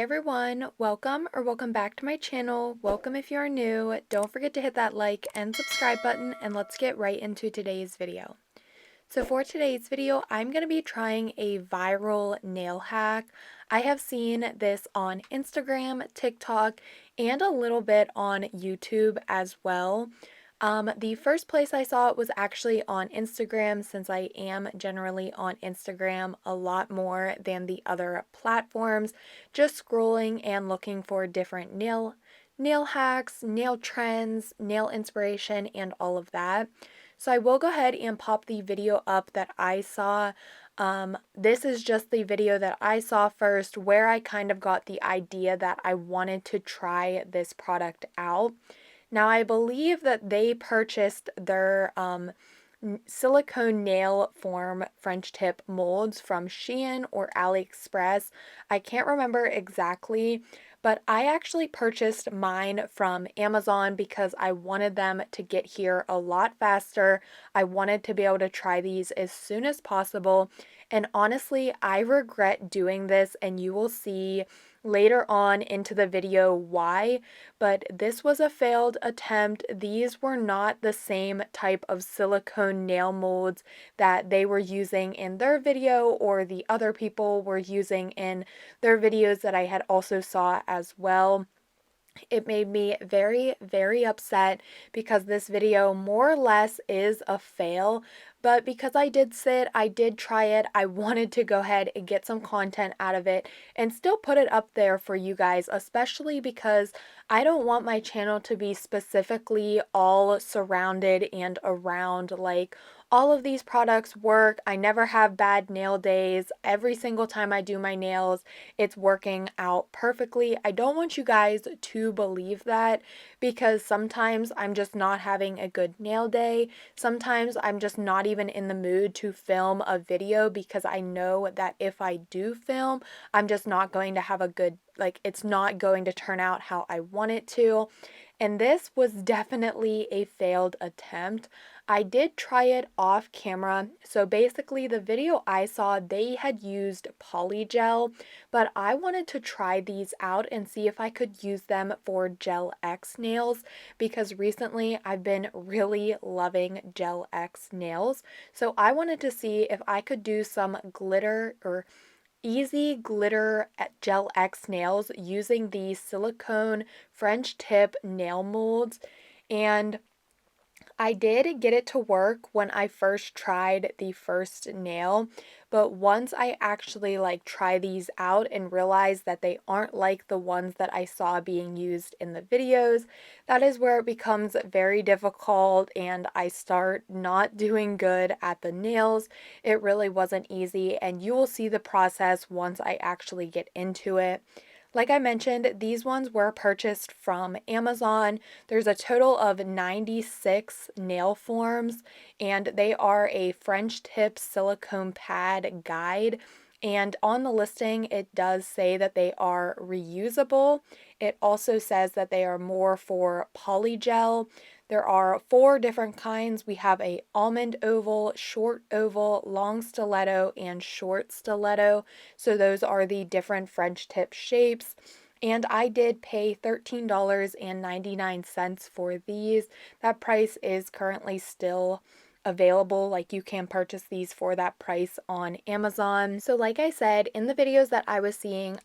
everyone, welcome back to my channel. Welcome if you are new. Don't forget to hit that like and subscribe button, and let's get right into today's video. So for today's video, I'm going to be trying a viral nail hack. I have seen this on Instagram, TikTok, and a little bit on YouTube as well. The first place I saw it was actually on Instagram, since I am generally on Instagram a lot more than the other platforms, just scrolling and looking for different nail hacks, nail trends, nail inspiration, and all of that. So I will go ahead and pop the video up that I saw. This is just the video that I saw first, where I kind of got the idea that I wanted to try this product out. Now, I believe that they purchased their silicone nail form French tip molds from Shein or AliExpress. I can't remember exactly, but I actually purchased mine from Amazon because I wanted them to get here a lot faster. I wanted to be able to try these as soon as possible. And honestly, I regret doing this, and you will see later on into the video why, but this was a failed attempt. These were not the same type of silicone nail molds that they were using in their video, or the other people were using in their videos that I had also saw as well. It made me very, very upset because this video more or less is a fail, but because I did try it, I wanted to go ahead and get some content out of it and still put it up there for you guys, especially because I don't want my channel to be specifically all surrounded and around like all of these products work. I never have bad nail days. Every single time I do my nails, it's working out perfectly. I don't want you guys to believe that, because sometimes I'm just not having a good nail day. Sometimes I'm just not even in the mood to film a video, because I know that if I do film, I'm just not going to have a good, like, it's not going to turn out how I want it to. And this was definitely a failed attempt. I did try it off camera. So basically, the video I saw, they had used polygel, but I wanted to try these out and see if I could use them for Gel X nails, because recently I've been really loving Gel X nails. So I wanted to see if I could do some glitter or easy glitter at Gel X nails using the silicone French tip nail molds. And I did get it to work when I first tried the first nail, but once I actually try these out and realize that they aren't like the ones that I saw being used in the videos, that is where it becomes very difficult and I start not doing good at the nails. It really wasn't easy, and you will see the process once I actually get into it. Like I mentioned, these ones were purchased from Amazon. There's a total of 96 nail forms, and they are a French tip silicone pad guide. And on the listing, it does say that they are reusable. It also says that they are more for polygel. There are 4 different kinds. We have a almond oval, short oval, long stiletto, and short stiletto. So those are the different French tip shapes. And I did pay $13.99 for these. That price is currently still available. Like, you can purchase these for that price on Amazon. So like I said, in the videos that I was seeing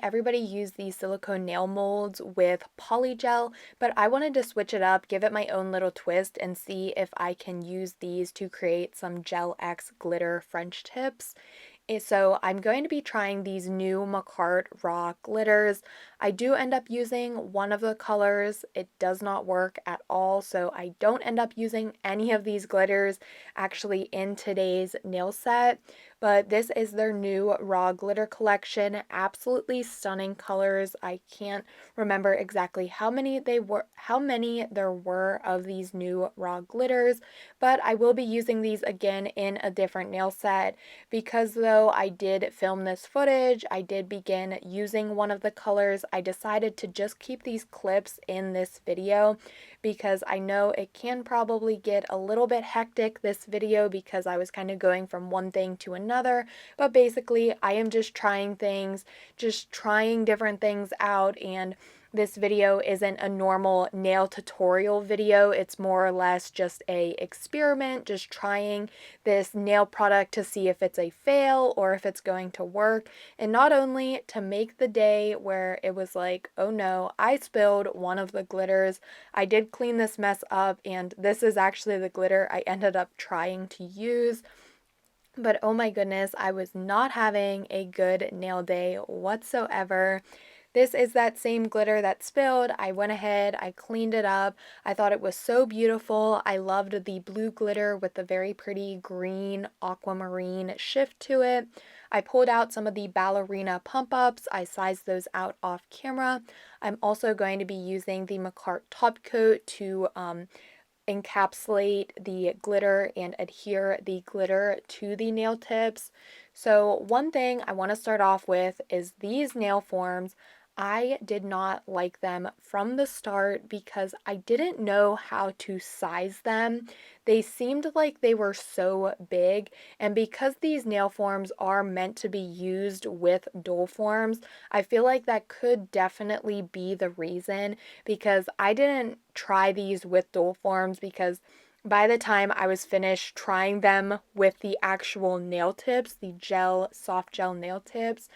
everybody use these silicone nail molds with polygel, but I wanted to switch it up, give it my own little twist, and see if I can use these to create some Gel X glitter French tips. So I'm going to be trying these new Macart Raw glitters. I do end up using one of the colors. It does not work at all, so I don't end up using any of these glitters actually in today's nail set. But this is their new Raw glitter collection. Absolutely stunning colors. I can't remember exactly how many there were of these new Raw glitters, but I will be using these again in a different nail set, because though I did film this footage, I did begin using one of the colors, I decided to just keep these clips in this video, because I know it can probably get a little bit hectic this video because I was kind of going from one thing to another. But basically, I am just trying things, just trying different things out, and this video isn't a normal nail tutorial video. It's more or less just a experiment, just trying this nail product to see if it's a fail or if it's going to work. And not only to make the day where it was like, oh no, I spilled one of the glitters. I did clean this mess up, and this is actually the glitter I ended up trying to use. But oh my goodness, I was not having a good nail day whatsoever. This is that same glitter that spilled. I went ahead, I cleaned it up. I thought it was so beautiful. I loved the blue glitter with the very pretty green aquamarine shift to it. I pulled out some of the ballerina pump ups. I sized those out off camera. I'm also going to be using the McCart top coat to encapsulate the glitter and adhere the glitter to the nail tips. So one thing I want to start off with is these nail forms. I did not like them from the start because I didn't know how to size them. They seemed like they were so big, and because these nail forms are meant to be used with doll forms, I feel like that could definitely be the reason, because I didn't try these with doll forms because by the time I was finished trying them with the actual nail tips, the soft gel nail tips,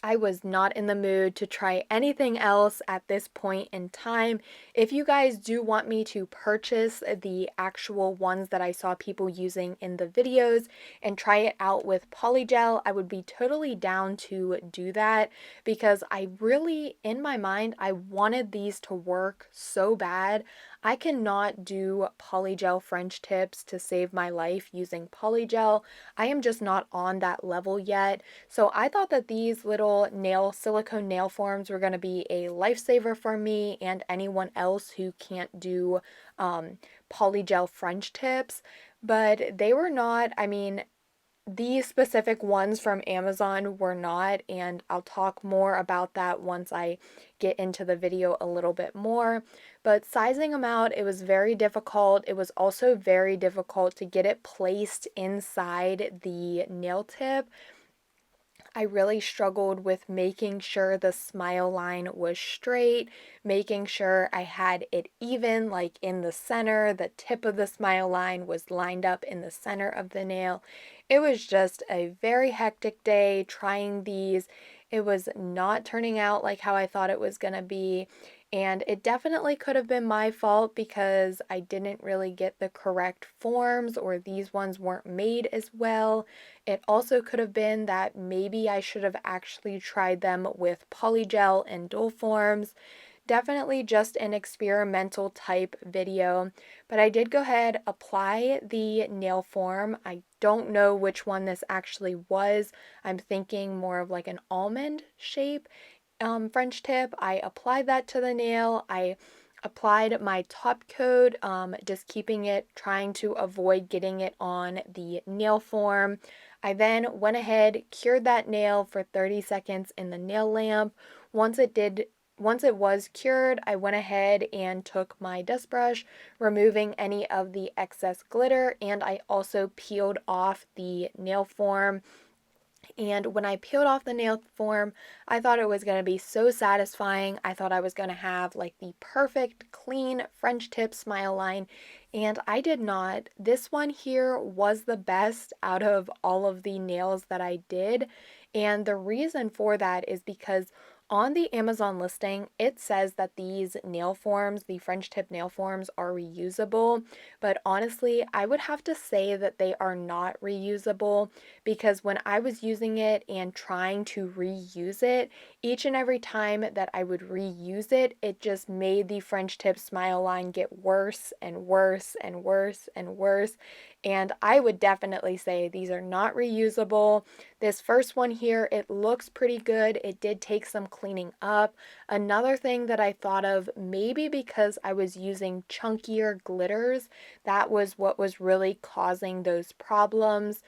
I was not in the mood to try anything else at this point in time. If you guys do want me to purchase the actual ones that I saw people using in the videos and try it out with polygel, I would be totally down to do that, because I really, in my mind, I wanted these to work so bad. I cannot do polygel French tips to save my life using polygel. I am just not on that level yet. So I thought that these little silicone nail forms were going to be a lifesaver for me and anyone else who can't do polygel French tips, but they were not. I mean, these specific ones from Amazon were not, and I'll talk more about that once I get into the video a little bit more. But sizing them out, it was very difficult. It was also very difficult to get it placed inside the nail tip. I really struggled with making sure the smile line was straight, making sure I had it even, like in the center. The tip of the smile line was lined up in the center of the nail. It was just a very hectic day trying these. It was not turning out like how I thought it was going to be. And it definitely could have been my fault because I didn't really get the correct forms, or these ones weren't made as well. It also could have been that maybe I should have actually tried them with polygel and doll forms. Definitely just an experimental type video, but I did go ahead, apply the nail form. I don't know which one this actually was. I'm thinking more of like an almond shape French tip. I applied that to the nail. I applied my top coat, just keeping it, trying to avoid getting it on the nail form. I then went ahead, cured that nail for 30 seconds in the nail lamp. Once it was cured, I went ahead and took my dust brush, removing any of the excess glitter, and I also peeled off the nail form. And when I peeled off the nail form, I thought it was going to be so satisfying. I thought I was going to have like the perfect clean French tip smile line, and I did not. This one here was the best out of all of the nails that I did. And the reason for that is because on the Amazon listing, it says that these nail forms, the French tip nail forms, are reusable. But honestly, I would have to say that they are not reusable, because when I was using it and trying to reuse it, each and every time that I would reuse it, it just made the French tip smile line get worse and worse and worse and worse. And I would definitely say these are not reusable. This first one here, it looks pretty good. It did take some cleaning up. Another thing that I thought of, maybe because I was using chunkier glitters, that was what was really causing those problems.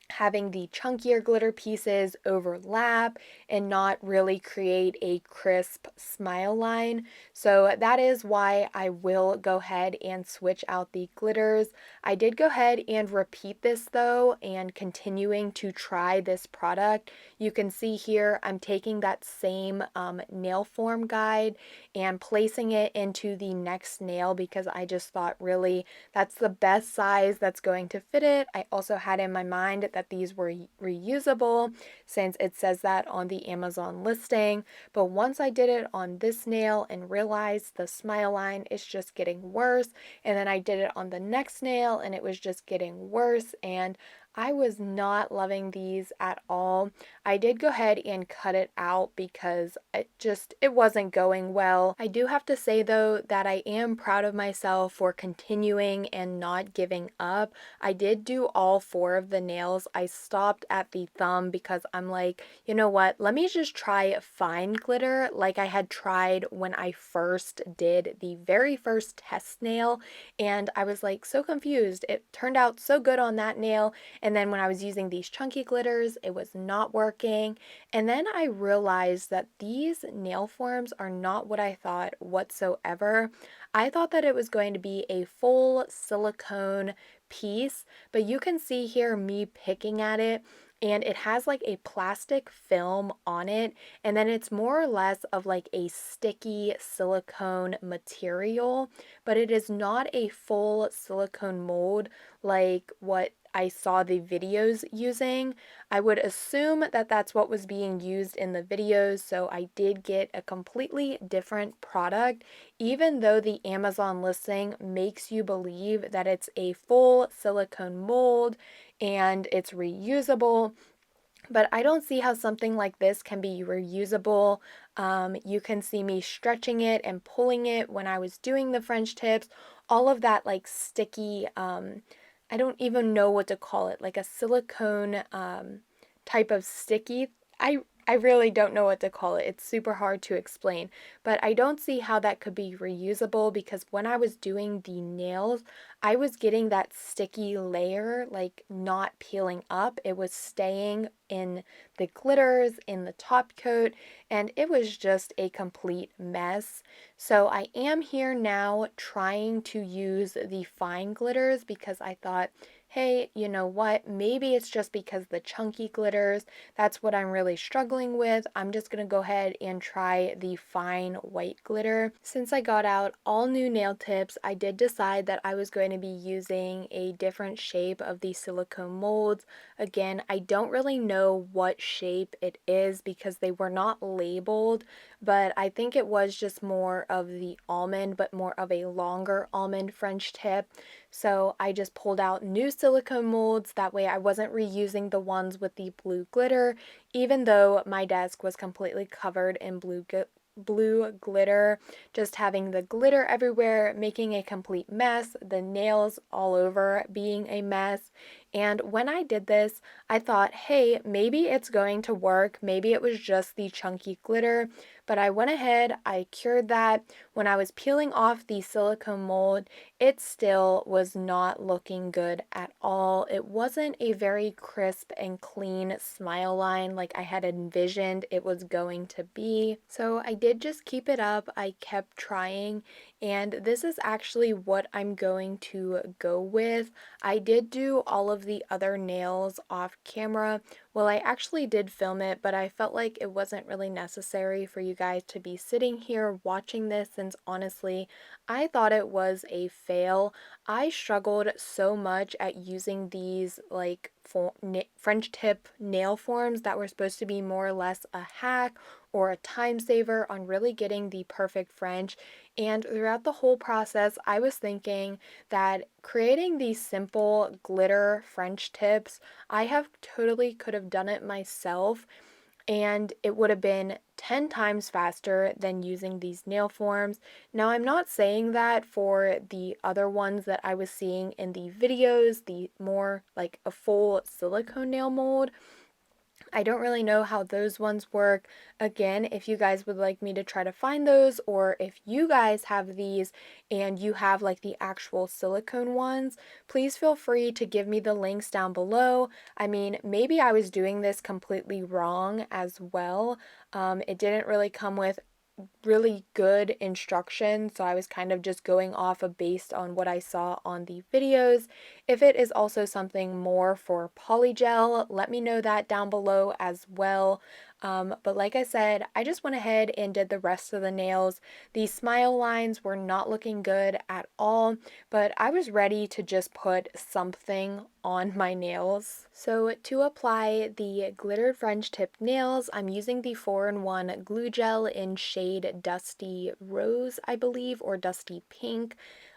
having the chunkier glitter pieces overlap and not really create a crisp smile line. So that is why I will go ahead and switch out the glitters. I did go ahead and repeat this though, and continuing to try this product. You can see here I'm taking that same nail form guide and placing it into the next nail because I just thought really that's the best size that's going to fit it. I also had in my mind that these were reusable since it says that on the Amazon listing. But once I did it on this nail and realized the smile line is just getting worse, and then I did it on the next nail and it was just getting worse, and I was not loving these at all. I did go ahead and cut it out because it wasn't going well. I do have to say though that I am proud of myself for continuing and not giving up. I did do all 4 of the nails. I stopped at the thumb because I'm like, you know what? Let me just try fine glitter like I had tried when I first did the very first test nail, and I was like so confused. It turned out so good on that nail, and then when I was using these chunky glitters, it was not working. And then I realized that these nail forms are not what I thought whatsoever. I thought that it was going to be a full silicone piece, but you can see here me picking at it, and it has like a plastic film on it, and then it's more or less of like a sticky silicone material, but it is not a full silicone mold like what I saw the videos using. I would assume that that's what was being used in the videos, so I did get a completely different product, even though the Amazon listing makes you believe that it's a full silicone mold and it's reusable. But I don't see how something like this can be reusable. You can see me stretching it and pulling it when I was doing the French tips. All of that like sticky, I don't even know what to call it, like a silicone type of sticky. I really don't know what to call it. It's super hard to explain, but I don't see how that could be reusable because when I was doing the nails, I was getting that sticky layer like not peeling up. It was staying in the glitters, in the top coat, and it was just a complete mess. So I am here now trying to use the fine glitters because I thought, hey, you know what? Maybe it's just because the chunky glitters, that's what I'm really struggling with. I'm just going to go ahead and try the fine white glitter. Since I got out all new nail tips, I did decide that I was going to be using a different shape of the silicone molds. Again, I don't really know what shape it is because they were not labeled, but I think it was just more of the almond, but more of a longer almond French tip. So I just pulled out new silicone molds. That way I wasn't reusing the ones with the blue glitter, even though my desk was completely covered in blue glitter, just having the glitter everywhere, making a complete mess, the nails all over being a mess. And when I did this, I thought, hey, maybe it's going to work. Maybe it was just the chunky glitter, but I went ahead, I cured that. When I was peeling off the silicone mold, it still was not looking good at all. It wasn't a very crisp and clean smile line like I had envisioned it was going to be. So I did just keep it up. I kept trying, and this is actually what I'm going to go with. I did do all of the other nails off camera. Well, I actually did film it, but I felt like it wasn't really necessary for you guys to be sitting here watching this since honestly, I thought it was a fail. I struggled so much at using these like French tip nail forms that were supposed to be more or less a hack or a time saver on really getting the perfect French. And throughout the whole process, I was thinking that creating these simple glitter French tips, I have totally could have done it myself, and it would have been 10 times faster than using these nail forms. Now, I'm not saying that for the other ones that I was seeing in the videos, the more like a full silicone nail mold. I don't really know how those ones work. Again, if you guys would like me to try to find those, or if you guys have these and you have like the actual silicone ones, please feel free to give me the links down below. I mean, maybe I was doing this completely wrong as well. It didn't really come with really good instruction, so I was kind of just going off of based on what I saw on the videos. If it is also something more for polygel, let me know that down below as well. But like I said, I just went ahead and did the rest of the nails. The smile lines were not looking good at all, but I was ready to just put something on my nails. So to apply the glittered French tip nails, I'm using the 4-in-1 glue gel in shade Dusty Rose, I believe, or Dusty Pink.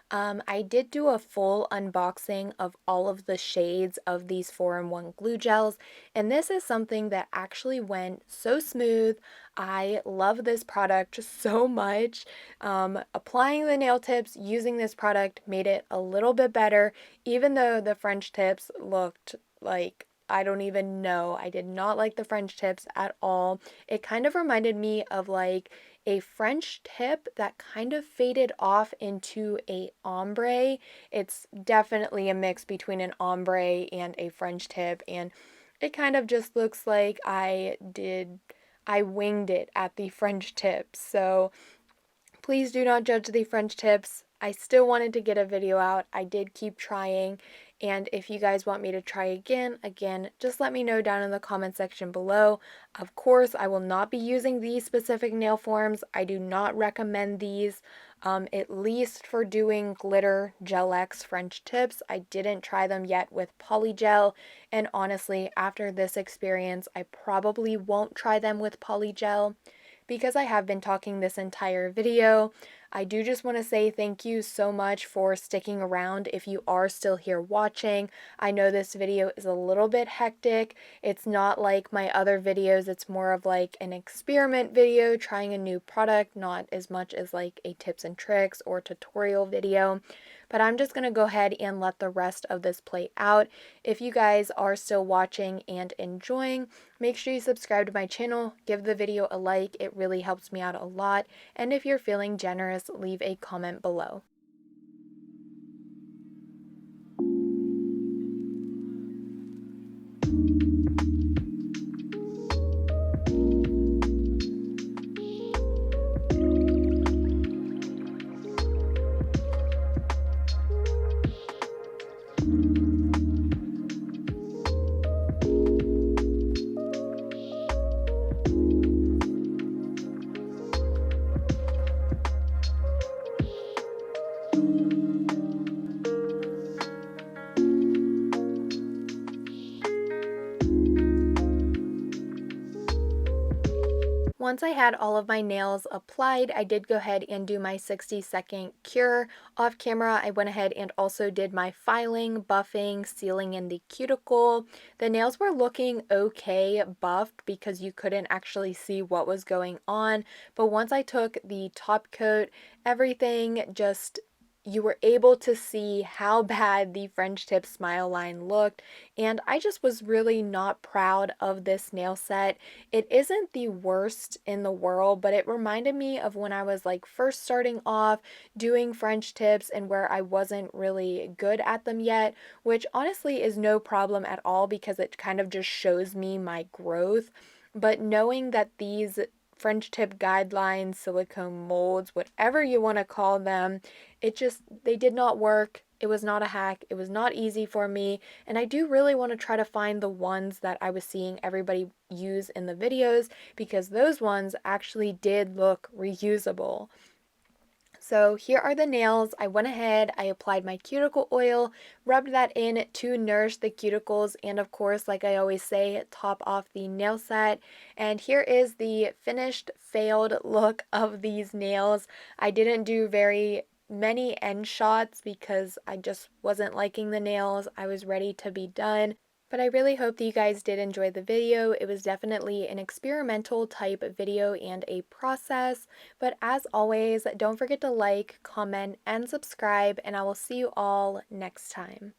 I did do a full unboxing of all of the shades of these 4-in-1 glue gels, and this is something that actually went so smooth. I love this product so much. Applying the nail tips using this product made it a little bit better, even though the French tips looked like, I don't even know. I did not like the French tips at all. It kind of reminded me of like a French tip that kind of faded off into a ombre. It's definitely a mix between an ombre and a French tip, and it kind of just looks like I winged it at the French tip. So please do not judge the French tips. I still wanted to get a video out. I did keep trying. And if you guys want me to try again, just let me know down in the comment section below. Of course, I will not be using these specific nail forms. I do not recommend these, at least for doing glitter Gel X French tips. I didn't try them yet with polygel. And honestly, after this experience, I probably won't try them with polygel. Because I have been talking this entire video, I do just want to say thank you so much for sticking around if you are still here watching. I know this video is a little bit hectic. It's not like my other videos. It's more of like an experiment video, trying a new product, not as much as like a tips and tricks or tutorial video. But I'm just going to go ahead and let the rest of this play out. If you guys are still watching and enjoying, make sure you subscribe to my channel, give the video a like, it really helps me out a lot, and if you're feeling generous, leave a comment below. Once I had all of my nails applied, I did go ahead and do my 60-second cure. Off camera, I went ahead and also did my filing, buffing, sealing in the cuticle. The nails were looking okay buffed because you couldn't actually see what was going on, but once I took the top coat, everything just, you were able to see how bad the French tip smile line looked, and I just was really not proud of this nail set. It isn't the worst in the world, but it reminded me of when I was like first starting off doing French tips and where I wasn't really good at them yet, which honestly is no problem at all because it kind of just shows me my growth. But knowing that these French tip guidelines, silicone molds, whatever you want to call them, they did not work. It was not a hack. It was not easy for me. And I do really want to try to find the ones that I was seeing everybody use in the videos because those ones actually did look reusable. So here are the nails. I went ahead, I applied my cuticle oil, rubbed that in to nourish the cuticles, and of course, like I always say, top off the nail set. And here is the finished, failed look of these nails. I didn't do very many end shots because I just wasn't liking the nails. I was ready to be done. But I really hope that you guys did enjoy the video. It was definitely an experimental type video and a process. But as always, don't forget to like, comment, and subscribe, and I will see you all next time.